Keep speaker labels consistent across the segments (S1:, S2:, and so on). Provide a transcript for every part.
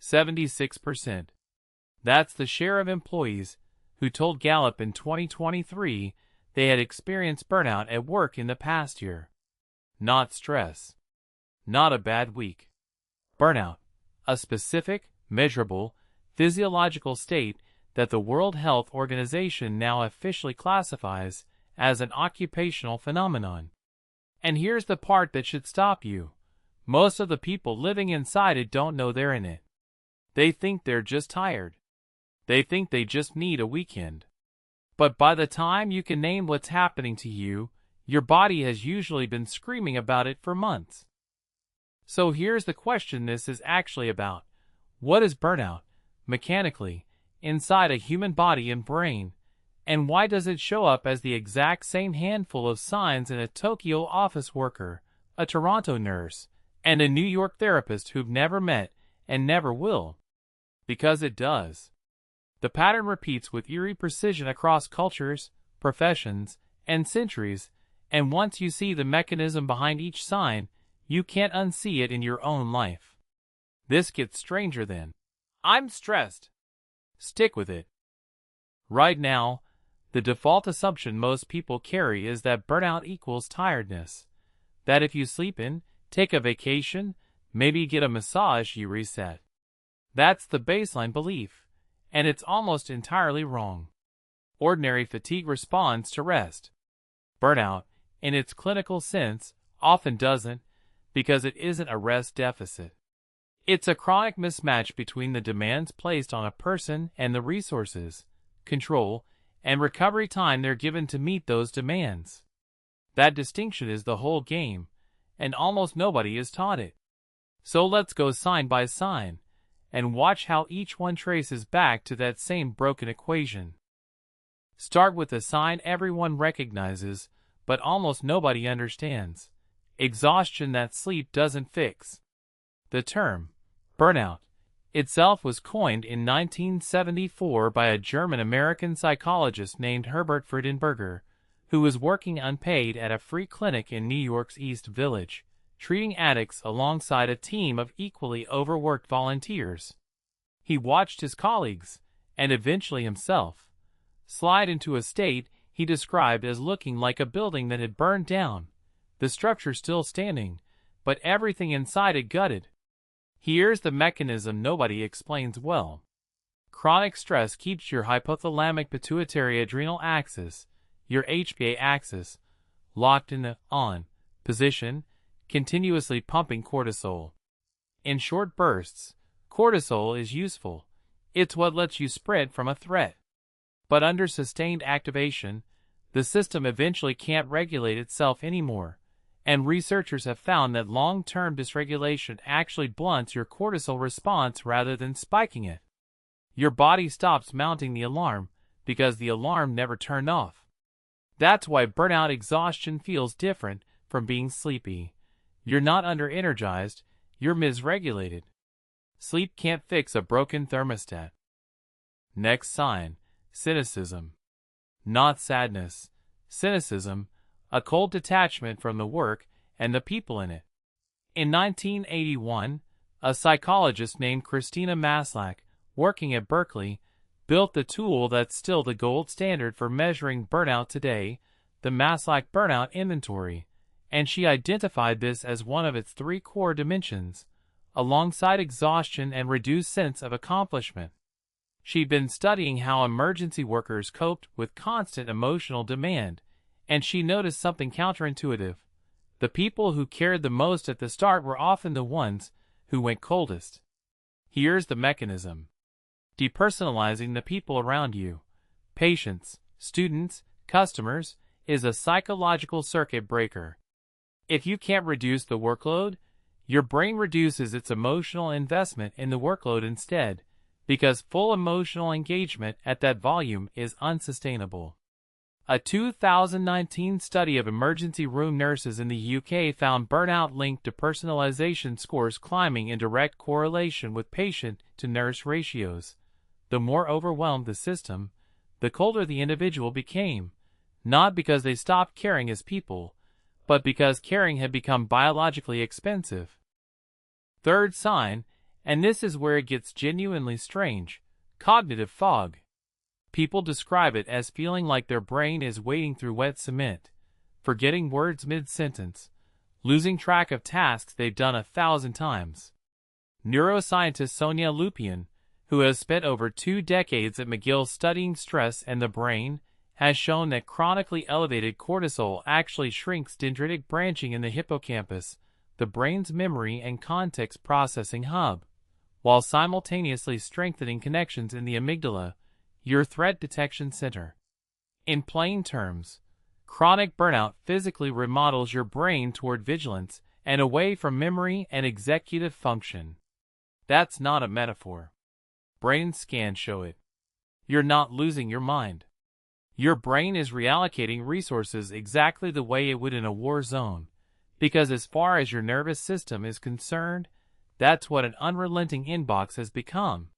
S1: 76%. That's the share of employees who told Gallup in 2023 they had experienced burnout at work in the past year. Not stress. Not a bad week. Burnout, a specific, measurable, physiological state that the World Health Organization now officially classifies as an occupational phenomenon. And here's the part that should stop you. Most of the people living inside it don't know they're in it. They think they're just tired. They think they just need a weekend. But by the time you can name what's happening to you, your body has usually been screaming about it for months. So here's the question this is actually about. What is burnout, mechanically, inside a human body and brain, and why does it show up as the exact same handful of signs in a Tokyo office worker, a Toronto nurse, and a New York therapist who've never met and never will? Because it does. The pattern repeats with eerie precision across cultures, professions, and centuries, and once you see the mechanism behind each sign, you can't unsee it in your own life. This gets stranger then. I'm stressed. Stick with it. Right now, the default assumption most people carry is that burnout equals tiredness. That if you sleep in, take a vacation, maybe get a massage, you reset. That's the baseline belief, and it's almost entirely wrong. Ordinary fatigue responds to rest. Burnout, in its clinical sense, often doesn't, because it isn't a rest deficit. It's a chronic mismatch between the demands placed on a person and the resources, control, and recovery time they're given to meet those demands. That distinction is the whole game, and almost nobody is taught it. So let's go sign by sign, and watch how each one traces back to that same broken equation. Start with a sign everyone recognizes, but almost nobody understands. Exhaustion that sleep doesn't fix. The term, burnout, itself was coined in 1974 by a German-American psychologist named Herbert Freudenberger, who was working unpaid at a free clinic in New York's East Village, treating addicts alongside a team of equally overworked volunteers. He watched his colleagues, and eventually himself, slide into a state he described as looking like a building that had burned down, the structure still standing, but everything inside it gutted. Here's the mechanism nobody explains well. Chronic stress keeps your hypothalamic pituitary adrenal axis, your HPA axis, locked in the on position, continuously pumping cortisol. In short bursts, cortisol is useful. It's what lets you sprint from a threat. But under sustained activation, the system eventually can't regulate itself anymore, and researchers have found that long-term dysregulation actually blunts your cortisol response rather than spiking it. Your body stops mounting the alarm because the alarm never turned off. That's why burnout exhaustion feels different from being sleepy. You're not under-energized, you're misregulated. Sleep can't fix a broken thermostat. Next sign, cynicism. Not sadness. Cynicism, a cold detachment from the work and the people in it. In 1981, a psychologist named Christina Maslach, working at Berkeley, built the tool that's still the gold standard for measuring burnout today, the Maslach Burnout Inventory, and she identified this as one of its 3 core dimensions, alongside exhaustion and reduced sense of accomplishment. She'd been studying how emergency workers coped with constant emotional demand, and she noticed something counterintuitive. The people who cared the most at the start were often the ones who went coldest. Here's the mechanism. Depersonalizing the people around you, patients, students, customers, is a psychological circuit breaker. If you can't reduce the workload, your brain reduces its emotional investment in the workload instead, because full emotional engagement at that volume is unsustainable. A 2019 study of emergency room nurses in the UK found burnout linked to personalization scores climbing in direct correlation with patient-to-nurse ratios. The more overwhelmed the system, the colder the individual became, not because they stopped caring as people, but because caring had become biologically expensive. Third sign, And this is where it gets genuinely strange: cognitive fog. People describe it as feeling like their brain is wading through wet cement, forgetting words mid-sentence, losing track of tasks they've done 1,000 times. Neuroscientist Sonia Lupien, who has spent over 2 decades at McGill studying stress and the brain, has shown that chronically elevated cortisol actually shrinks dendritic branching in the hippocampus, the brain's memory and context processing hub, while simultaneously strengthening connections in the amygdala, your threat detection center. In plain terms, chronic burnout physically remodels your brain toward vigilance and away from memory and executive function. That's not a metaphor. Brain scans show it. You're not losing your mind. Your brain is reallocating resources exactly the way it would in a war zone, because as far as your nervous system is concerned, that's what an unrelenting inbox has become.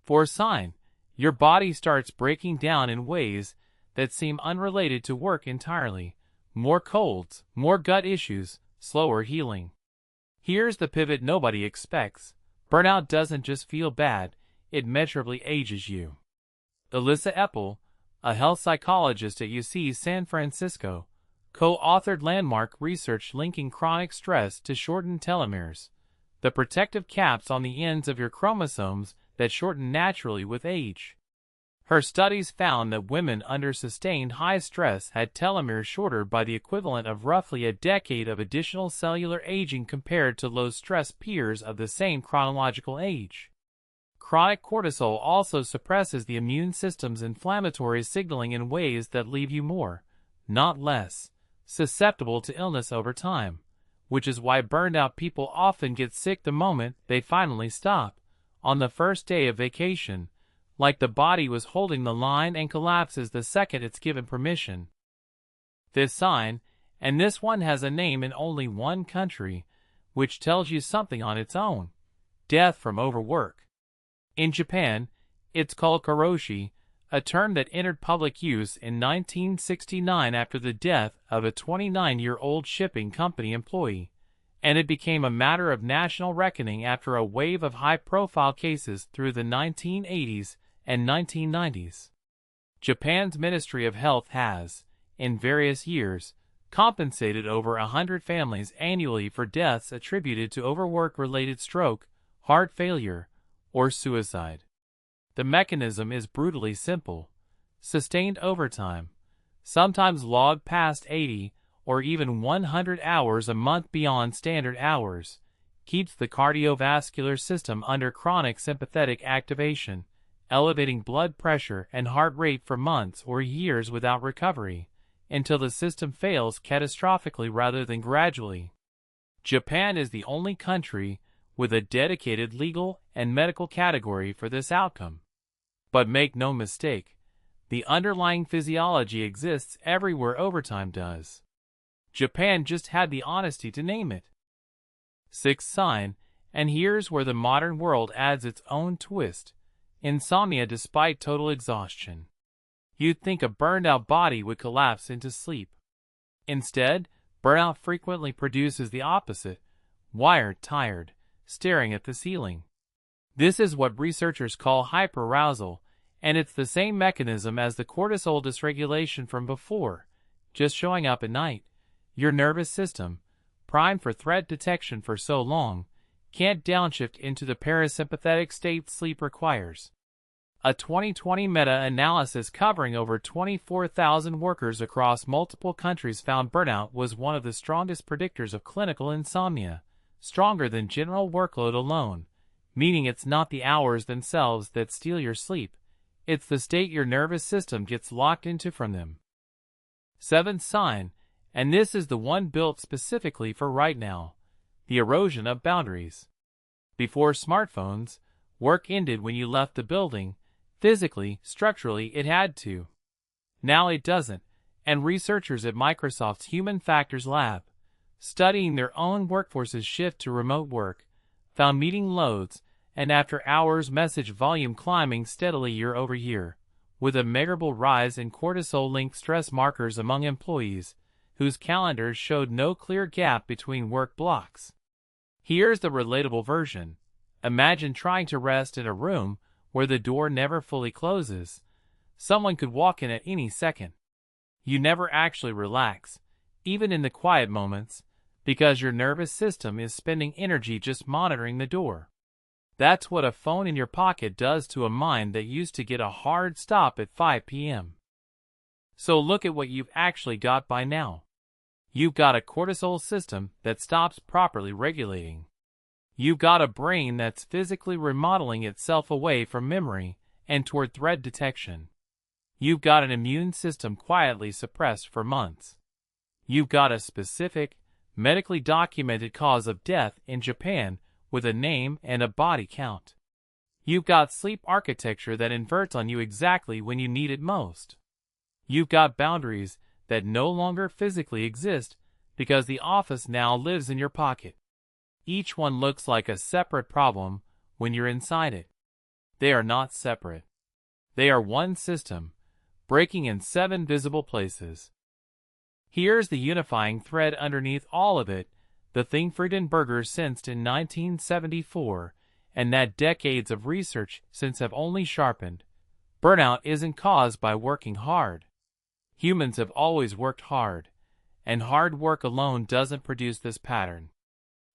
S1: For a sign, your body starts breaking down in ways that seem unrelated to work entirely: more colds, more gut issues, slower healing. Here's the pivot nobody expects: burnout doesn't just feel bad, it measurably ages you. Elissa Epel, a health psychologist at UC San Francisco, co-authored landmark research linking chronic stress to shortened telomeres, the protective caps on the ends of your chromosomes that shorten naturally with age. Her studies found that women under sustained high stress had telomeres shorter by the equivalent of roughly a decade of additional cellular aging compared to low-stress peers of the same chronological age. Chronic cortisol also suppresses the immune system's inflammatory signaling in ways that leave you more, not less, susceptible to illness over time, which is why burned-out people often get sick the moment they finally stop, on the first day of vacation, like the body was holding the line and collapses the second it's given permission. This sign, and this one has a name in only one country, which tells you something on its own: death from overwork. In Japan, it's called Karoshi, a term that entered public use in 1969 after the death of a 29-year-old shipping company employee, and it became a matter of national reckoning after a wave of high-profile cases through the 1980s and 1990s. Japan's Ministry of Health has, in various years, compensated over 100 families annually for deaths attributed to overwork-related stroke, heart failure, or suicide. The mechanism is brutally simple: sustained overtime, sometimes logged past 80 or even 100 hours a month beyond standard hours, keeps the cardiovascular system under chronic sympathetic activation, elevating blood pressure and heart rate for months or years without recovery, until the system fails catastrophically rather than gradually. Japan is the only country with a dedicated legal and medical category for this outcome. But make no mistake, the underlying physiology exists everywhere overtime does. Japan just had the honesty to name it. Sixth sign, and here's where the modern world adds its own twist: insomnia despite total exhaustion. You'd think a burned-out body would collapse into sleep. Instead, burnout frequently produces the opposite: wired, tired, staring at the ceiling. This is what researchers call hyperarousal, and it's the same mechanism as the cortisol dysregulation from before, just showing up at night. Your nervous system, primed for threat detection for so long, can't downshift into the parasympathetic state sleep requires. A 2020 meta-analysis covering over 24,000 workers across multiple countries found burnout was one of the strongest predictors of clinical insomnia, stronger than general workload alone, meaning it's not the hours themselves that steal your sleep, it's the state your nervous system gets locked into from them. Seventh sign, and this is the one built specifically for right now: the erosion of boundaries. Before smartphones, work ended when you left the building. Physically, structurally, it had to. Now it doesn't, and researchers at Microsoft's Human Factors Lab, studying their own workforce's shift to remote work, found meeting loads and after-hours message volume climbing steadily year over year, with a measurable rise in cortisol-linked stress markers among employees whose calendars showed no clear gap between work blocks. Here's the relatable version: Imagine trying to rest in a room where the door never fully closes. Someone could walk in at any second. You never actually relax, even in the quiet moments, because your nervous system is spending energy just monitoring the door. That's what a phone in your pocket does to a mind that used to get a hard stop at 5 p.m. So look at what you've actually got by now. You've got a cortisol system that stops properly regulating. You've got a brain that's physically remodeling itself away from memory and toward threat detection. You've got an immune system quietly suppressed for months. You've got a specific, medically documented cause of death in Japan with a name and a body count. You've got sleep architecture that inverts on you exactly when you need it most. You've got boundaries that no longer physically exist because the office now lives in your pocket. Each one looks like a separate problem when you're inside it. They are not separate. They are one system, breaking in 7 visible places. Here's the unifying thread underneath all of it, the thing Freudenberger sensed in 1974, and that decades of research since have only sharpened. Burnout isn't caused by working hard. Humans have always worked hard, and hard work alone doesn't produce this pattern.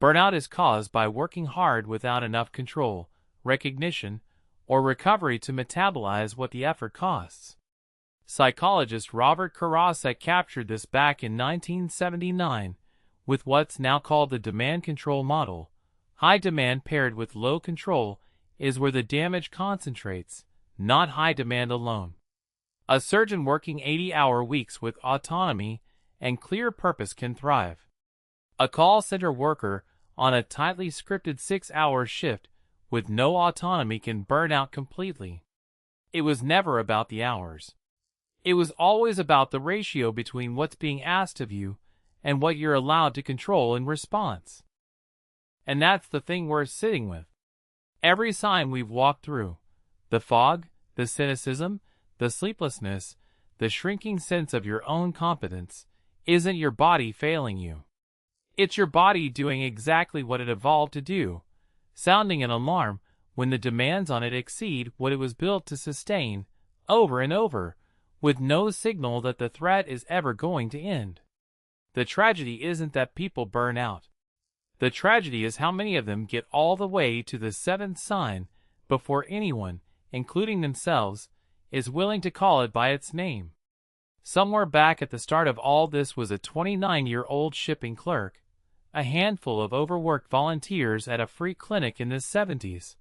S1: Burnout is caused by working hard without enough control, recognition, or recovery to metabolize what the effort costs. Psychologist Robert Karasek captured this back in 1979 with what's now called the demand control model. High demand paired with low control is where the damage concentrates, not high demand alone. A surgeon working 80-hour weeks with autonomy and clear purpose can thrive. A call center worker on a tightly scripted 6-hour shift with no autonomy can burn out completely. It was never about the hours. It was always about the ratio between what's being asked of you and what you're allowed to control in response. And that's the thing we're sitting with. Every sign we've walked through, the fog, the cynicism, the sleeplessness, the shrinking sense of your own competence, isn't your body failing you. It's your body doing exactly what it evolved to do, sounding an alarm when the demands on it exceed what it was built to sustain, over and over, with no signal that the threat is ever going to end. The tragedy isn't that people burn out. The tragedy is how many of them get all the way to the 7th sign before anyone, including themselves, is willing to call it by its name. Somewhere back at the start of all this was a 29-year-old shipping clerk, a handful of overworked volunteers at a free clinic in the 70s,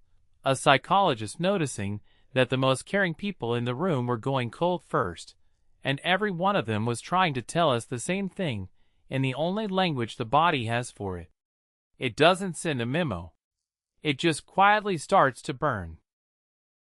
S1: a psychologist noticing that the most caring people in the room were going cold first, and every one of them was trying to tell us the same thing in the only language the body has for it. It doesn't send a memo. It just quietly starts to burn.